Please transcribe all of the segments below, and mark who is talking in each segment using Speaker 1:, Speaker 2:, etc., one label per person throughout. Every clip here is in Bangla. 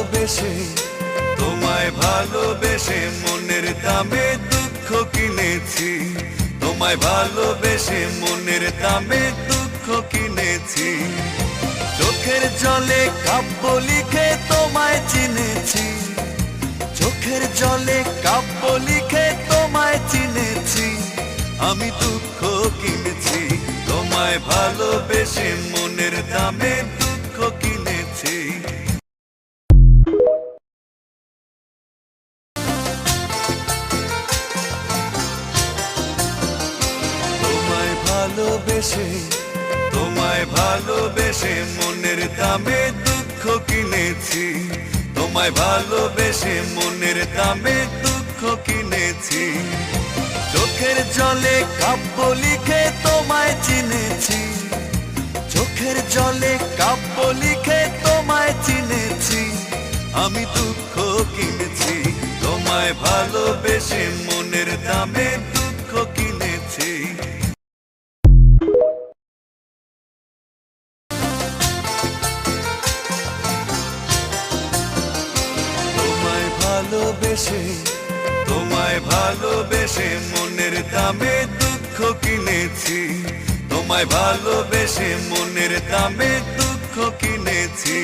Speaker 1: ভালোবেসে তোমায় ভালোবেসে মনের দামে দুঃখ কিনেছি, তোমায় ভালোবেসে মনের দামে দুঃখ কিনেছি। চোখের জলে কাব্য লিখে তোমায় চিনেছি, চোখের জলে কাব্য লিখে তোমায় চিনেছি। আমি দুঃখ কিনেছি তোমায় ভালোবেসে মনের দামে দুঃখ কিনেছি। তোমায় ভালোবেসে তোমায় ভালোবেসে মনের দামে দুঃখ কিনেছি, তোমায় ভালোবেসে মনের দামে দুঃখ কিনেছি। চোখের জলে কাব্য লিখে তোমায় চিনেছি, চোখের জলে কাব্য লিখে তোমায় চিনেছি। আমি দুঃখ কিনেছি তোমায় ভালোবেসে মনের দামে দুঃখ কিনেছি। তোমায় ভালোবেসে তোমায় ভালোবেসে মনের দামে দুঃখ কিনেছি, তোমায় ভালোবেসে মনের দামে দুঃখ কিনেছি।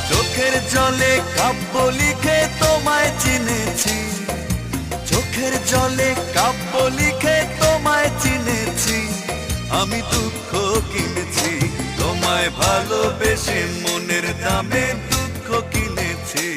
Speaker 1: চোখের জলে কাব্য লিখে তোমায় চিনেছি, চোখের জলে কাব্য লিখে তোমায় চিনেছি। আমি দুঃখ কিনেছি তোমায় ভালোবেসে মনের দামে দুঃখ কিনেছি।